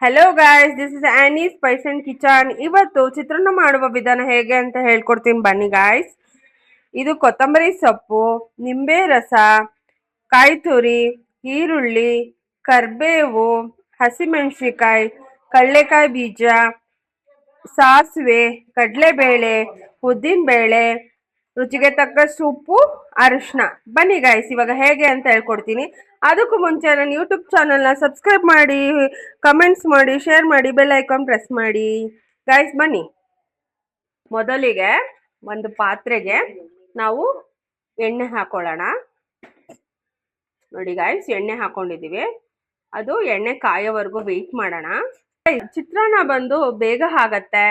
Hello guys, this is ಆನಿ Spice and kitchen. ಇವತ್ತು ಚಿತ್ರಾನ್ನ ಮಾಡುವ ವಿಧಾನ ಹೇಗೆ ಅಂತ ಹೇಳ್ಕೊಡ್ತೀನಿ ಬನ್ನಿ ಗಾಯ್ಸ್. ಇದು ಕೊತ್ತಂಬರಿ ಸೊಪ್ಪು, ನಿಂಬೆ ರಸ, ಕಾಯಿ ತುರಿ, ಈರುಳ್ಳಿ, ಕರ್ಬೇವು, ಹಸಿಮೆಣಸಿಕಾಯಿ, ಕಡಲೆಕಾಯಿ ಬೀಜ, ಸಾಸಿವೆ, ಕಡಲೆಬೇಳೆ, ಉದ್ದಿನಬೇಳೆ, ರುಚಿಗೆ ತಕ್ಕಷ್ಟು ಉಪ್ಪು, ಅರಿಶಿನ. ಬನ್ನಿ ಗಾಯ್ಸ್, ಇವಾಗ ಹೇಗೆ ಅಂತ ಹೇಳ್ಕೊಡ್ತೀನಿ. ಅದಕ್ಕೂ ಮುಂಚೆ ನನ್ನ ಯೂಟ್ಯೂಬ್ ಚಾನಲ್ನ ಸಬ್ಸ್ಕ್ರೈಬ್ ಮಾಡಿ, ಕಮೆಂಟ್ಸ್ ಮಾಡಿ, ಶೇರ್ ಮಾಡಿ, ಬೆಲ್ ಐಕಾನ್ ಪ್ರೆಸ್ ಮಾಡಿ ಗಾಯ್ಸ್. ಬನ್ನಿ, ಮೊದಲಿಗೆ ಒಂದು ಪಾತ್ರೆಗೆ ನಾವು ಎಣ್ಣೆ ಹಾಕೊಳ್ಳೋಣ. ನೋಡಿ ಗಾಯ್ಸ್, ಎಣ್ಣೆ ಹಾಕೊಂಡಿದ್ದೀವಿ. ಅದು ಎಣ್ಣೆ ಕಾಯೋವರೆಗೂ ವೆಯ್ಟ್ ಮಾಡೋಣ. ಚಿತ್ರಾನ್ನ ಬಂದು ಬೇಗ ಆಗತ್ತೆ.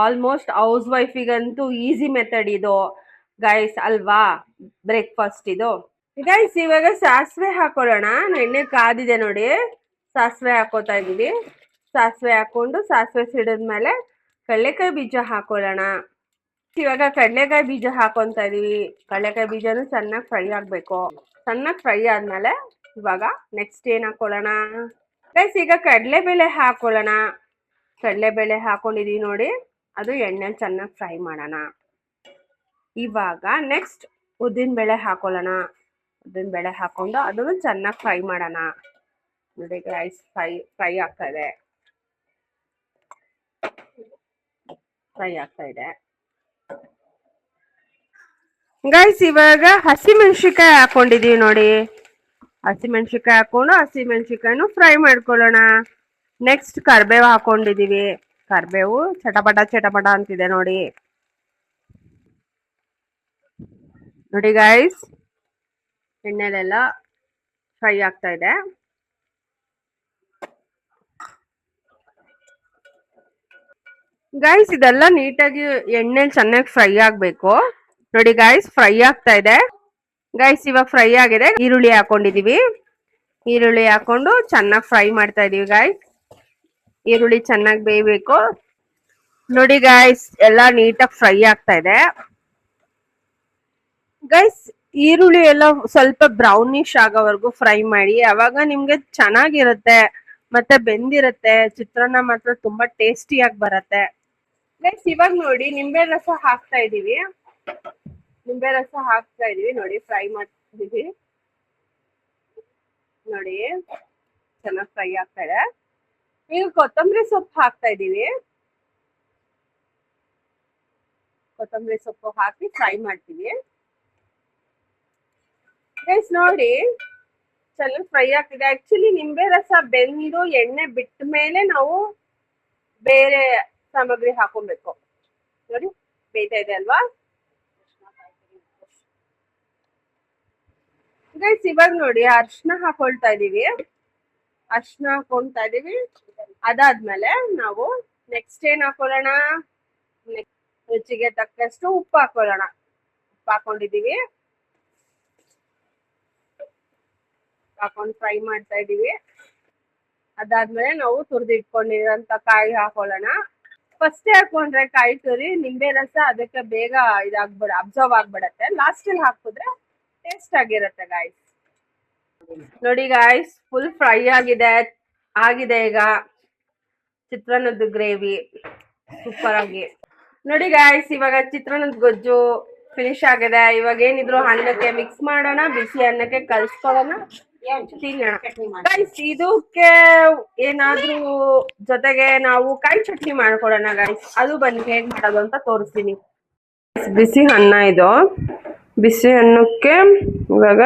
ಆಲ್ಮೋಸ್ಟ್ ಹೌಸ್ ವೈಫಿಗಂತೂ ಈಸಿ ಮೆಥಡ್ ಇದು ಗೈಸ್ ಅಲ್ವಾ, ಬ್ರೇಕ್ಫಾಸ್ಟ್ ಇದು ಗೈಸ್. ಇವಾಗ ಸಾಸಿವೆ ಹಾಕೊಳ್ಳೋಣ. ಎಣ್ಣೆ ಕಾದಿದೆ ನೋಡಿ, ಸಾಸಿವೆ ಹಾಕೋತಾ ಇದೀವಿ. ಸಾಸಿವೆ ಹಾಕೊಂಡು ಸಾಸಿವೆ ಸಿಡಿದ್ಮೇಲೆ ಕಡಲೆಕಾಯಿ ಬೀಜ ಹಾಕೊಳ್ಳೋಣ. ಇವಾಗ ಕಡಲೆಕಾಯಿ ಬೀಜ ಹಾಕೊಂತ ಇದೀವಿ. ಕಡಲೆಕಾಯಿ ಬೀಜನೂ ಚೆನ್ನಾಗಿ ಫ್ರೈ ಆಗ್ಬೇಕು. ಚೆನ್ನಾಗಿ ಫ್ರೈ ಆದ್ಮೇಲೆ ಇವಾಗ ನೆಕ್ಸ್ಟ್ ಏನ್ ಹಾಕೊಳ್ಳೋಣ ಗೈಸ್, ಈಗ ಕಡಲೆಬೇಳೆ ಹಾಕೊಳ್ಳೋಣ. ಕಡಲೆಬೇಳೆ ಹಾಕೊಂಡಿದೀವಿ ನೋಡಿ, ಅದು ಎಣ್ಣೆಲಿ ಚೆನ್ನಾಗಿ ಫ್ರೈ ಮಾಡೋಣ. ಇವಾಗ ನೆಕ್ಸ್ಟ್ ಉದ್ದಿನಬೇಳೆ ಹಾಕೊಳ್ಳೋಣ. ಉದ್ದಿನಬೇಳೆ ಹಾಕೊಂಡು ಅದನ್ನು ಚೆನ್ನಾಗಿ ಫ್ರೈ ಮಾಡೋಣ. ನೋಡಿ ಗೈಸ್, ಫ್ರೈ ಆಗ್ತಾ ಇದೆ, ಫ್ರೈ ಆಗ್ತಾ ಇದೆ ಗೈಸ್. ಇವಾಗ ಹಸಿಮೆಣಸಿಕಾಯಿ ಹಾಕೊಂಡಿದೀವಿ ನೋಡಿ. ಹಸಿಮೆಣಸಿಕಾಯಿ ಹಾಕೊಂಡು ಹಸಿಮೆಣಸಿಕಾಯಿನೂ ಫ್ರೈ ಮಾಡ್ಕೊಳ್ಳೋಣ. ನೆಕ್ಸ್ಟ್ ಕರ್ಬೇವು ಹಾಕೊಂಡಿದೀವಿ. ಕರ್ಬೇವು ಚಟಪಟ ಚಟಪಟ ಅಂತಿದೆ ನೋಡಿ. ನೋಡಿ ಗೈಸ್, ಎಣ್ಣೆಲೆಲ್ಲ ಫ್ರೈ ಆಗ್ತಾ ಇದೆ. ಗೈಸ್, ಇದೆಲ್ಲ ನೀಟಾಗಿ ಎಣ್ಣೆಲಿ ಚೆನ್ನಾಗಿ ಫ್ರೈ ಆಗ್ಬೇಕು. ನೋಡಿ ಗೈಸ್, ಫ್ರೈ ಆಗ್ತಾ ಇದೆ ಗೈಸ್. ಇವಾಗ ಫ್ರೈ ಆಗಿದೆ. ಈರುಳ್ಳಿ ಹಾಕೊಂಡಿದೀವಿ. ಈರುಳ್ಳಿ ಹಾಕೊಂಡು ಚೆನ್ನಾಗಿ ಫ್ರೈ ಮಾಡ್ತಾ ಇದೀವಿ ಗೈಸ್. ಈರುಳ್ಳಿ ಚೆನ್ನಾಗಿ ಬೇಯಬೇಕು. ನೋಡಿ ಗೈಸ್, ಎಲ್ಲ ನೀಟಾಗಿ ಫ್ರೈ ಆಗ್ತಾ ಇದೆ ಗೈಸ್. ಈರುಳ್ಳಿ ಎಲ್ಲ ಸ್ವಲ್ಪ ಬ್ರೌನಿಶ್ ಆಗೋವರೆಗೂ ಫ್ರೈ ಮಾಡಿ, ಅವಾಗ ನಿಮ್ಗೆ ಚೆನ್ನಾಗಿರುತ್ತೆ ಮತ್ತೆ ಬೆಂದಿರುತ್ತೆ. ಚಿತ್ರಾನ್ನ ಮಾತ್ರ ತುಂಬಾ ಟೇಸ್ಟಿಯಾಗಿ ಬರುತ್ತೆ ಗೈಸ್. ಇವಾಗ ನೋಡಿ, ನಿಂಬೆ ರಸ ಹಾಕ್ತಾ ಇದೀವಿ. ನಿಂಬೆ ರಸ ಹಾಕ್ತಾ ಇದೀವಿ ನೋಡಿ, ಫ್ರೈ ಮಾಡ್ತಿದೀವಿ ನೋಡಿ, ಚೆನ್ನಾಗಿ ಫ್ರೈ ಆಗ್ತಾ ಇದೆ. ಈಗ ಕೊತ್ತಂಬರಿ ಸೊಪ್ಪು ಹಾಕ್ತಾ ಇದೀವಿ. ಕೊತ್ತಂಬರಿ ಸೊಪ್ಪು ಹಾಕಿ ಫ್ರೈ ಮಾಡ್ತೀವಿ ಗೈಸ್. ನೋಡಿ, ಚೆನ್ನಾಗಿ ಫ್ರೈ ಆಗ್ತಿದೆ. ಆಕ್ಚುಲಿ ನಿಂಬೆ ರಸ ಬೆಂದು ಎಣ್ಣೆ ಬಿಟ್ಟ ಮೇಲೆ ನಾವು ಬೇರೆ ಸಾಮಗ್ರಿ ಹಾಕೊಬೇಕು. ನೋಡಿ, ಬೇಯ್ತಾ ಇದೆ ಅಲ್ವಾ ಗೈಸ್. ಇವಾಗ ನೋಡಿ, ಅರ್ಶಿನ ಹಾಕೊಳ್ತಾ ಇದೀವಿ. ಅರ್ಶಿನ ಹಾಕೊಳ್ತಾ ಇದೀವಿ. ಅದಾದ್ಮೇಲೆ ನಾವು ನೆಕ್ಸ್ಟ್ ಏನ್ ಹಾಕೊಳ್ಳೋಣ, ರುಚಿಗೆ ತಕ್ಕಷ್ಟು ಉಪ್ಪು ಹಾಕೊಳ್ಳೋಣ. ಉಪ್ಪು ಹಾಕೊಂಡಿದೀವಿ. ಹಾಕೊಂಡು ಫ್ರೈ ಮಾಡ್ತಾ ಇದೀವಿ. ಅದಾದ್ಮೇಲೆ ನಾವು ತುರಿದಿಟ್ಕೊಂಡಿರೋಂತ ಕಾಯಿ ಹಾಕೊಳ್ಳೋಣ. ಫಸ್ಟ್ ಹಾಕೊಂಡ್ರೆ ಕಾಯಿ ತುರಿ, ನಿಂಬೆ ರಸ ಅದಕ್ಕೆ ಬೇಗ ಅಬ್ಸರ್ವ್ ಆಗ್ಬಿಡತ್ತೆ. ಲಾಸ್ಟ್ ಅಲ್ಲಿ ಹಾಕಿದ್ರೆ ಟೇಸ್ಟ್ ಆಗಿರುತ್ತೆ ಗಾಯ್ಸ್. ನೋಡಿ ಗಾಯ್ಸ್, ಫುಲ್ ಫ್ರೈ ಆಗಿದೆ ಈಗ ಚಿತ್ರಾನ್ನದ ಗ್ರೇವಿ ಸೂಪರ್ ಆಗಿ. ನೋಡಿ ಗಾಯ್ಸ್, ಇವಾಗ ಚಿತ್ರಾನ್ನದ ಗೊಜ್ಜು ಫಿನಿಶ್ ಆಗಿದೆ. ಇವಾಗ ಏನಿದ್ರು ಅನ್ನಕ್ಕೆ ಮಿಕ್ಸ್ ಮಾಡೋಣ, ಬಿಸಿ ಅನ್ನಕ್ಕೆ ಕಲ್ಸ್ಕೊಳ್ಳೋಣ, ತಿನ್ನೋಣ ಗೈಸ್. ಇದಕ್ಕೆ ಏನಾದ್ರೂ ಜೊತೆಗೆ ನಾವು ಕಾಯಿ ಚಟ್ನಿ ಮಾಡ್ಕೊಡೋಣ ಗೈಸ್. ಅದು ಬನ್ನಿ ಹೇಗ್ ಮಾಡೋದು ಅಂತ ತೋರಿಸ್ತೀನಿ. ಬಿಸಿ ಅನ್ನ ಇದು. ಬಿಸಿ ಅನ್ನಕ್ಕೆ ಇವಾಗ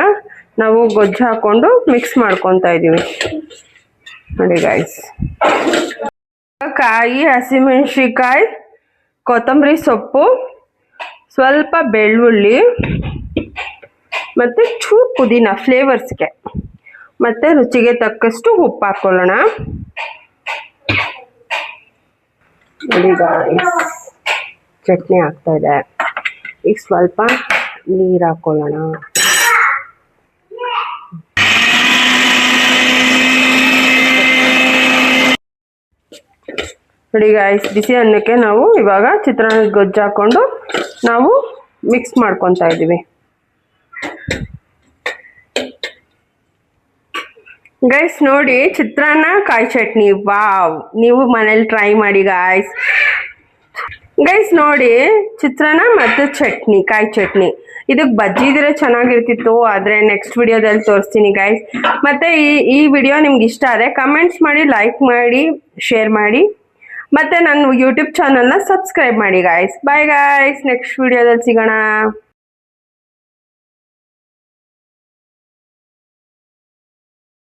ನಾವು ಗೊಜ್ಜು ಹಾಕೊಂಡು ಮಿಕ್ಸ್ ಮಾಡ್ಕೊತಾ ಇದೀವಿ ನೋಡಿ ಗೈಸ್. ಕಾಯಿ, ಹಸಿಮೆಣಸಿಕಾಯಿ, ಕೊತ್ತಂಬರಿ ಸೊಪ್ಪು, ಸ್ವಲ್ಪ ಬೆಳ್ಳುಳ್ಳಿ ಮತ್ತೆ ಚೂರು ಪುದೀನ ಫ್ಲೇವರ್ಸ್ಗೆ, ಮತ್ತೆ ರುಚಿಗೆ ತಕ್ಕಷ್ಟು ಉಪ್ಪು ಹಾಕೊಳ್ಳೋಣ. ನೋಡಿ ಗೈಸ್, ಚಟ್ನಿ ಆಗ್ತಾ ಇದೆ. ಈಗ ಸ್ವಲ್ಪ ನೀರು ಹಾಕೊಳ್ಳೋಣ. ನೋಡಿ ಗಾಯ್ಸ್, ಬಿಸಿ ಅನ್ನಕ್ಕೆ ನಾವು ಇವಾಗ ಚಿತ್ರಾನ್ನದ ಗೊಜ್ಜು ಹಾಕೊಂಡು ನಾವು ಮಿಕ್ಸ್ ಮಾಡ್ಕೊತಾ ಇದೀವಿ. ಗೈಸ್ ನೋಡಿ, ಚಿತ್ರಾನ್ನ ಕಾಯಿ ಚಟ್ನಿ, ವಾವ್, ನೀವು ಮನೇಲಿ ಟ್ರೈ ಮಾಡಿ ಗಾಯ್ಸ್. ಗೈಸ್ ನೋಡಿ, ಚಿತ್ರಾನ್ನ ಮತ್ತು ಚಟ್ನಿ, ಕಾಯಿ ಚಟ್ನಿ, ಇದಕ್ಕೆ ಬಜ್ಜಿ ಇದ್ರೆ ಚೆನ್ನಾಗಿರ್ತಿತ್ತು, ಆದರೆ ನೆಕ್ಸ್ಟ್ ವಿಡಿಯೋದಲ್ಲಿ ತೋರಿಸ್ತೀನಿ ಗೈಸ್. ಮತ್ತೆ ಈ ವಿಡಿಯೋ ನಿಮ್ಗೆ ಇಷ್ಟ ಆದರೆ ಕಮೆಂಟ್ಸ್ ಮಾಡಿ, ಲೈಕ್ ಮಾಡಿ, ಶೇರ್ ಮಾಡಿ, ಮತ್ತೆ ನನ್ನ ಯೂಟ್ಯೂಬ್ ಚಾನಲ್ನ ಸಬ್ಸ್ಕ್ರೈಬ್ ಮಾಡಿ ಗಾಯ್ಸ್. ಬಾಯ್ ಗಾಯ್ಸ್, ನೆಕ್ಸ್ಟ್ ವಿಡಿಯೋದಲ್ಲಿ ಸಿಗೋಣ.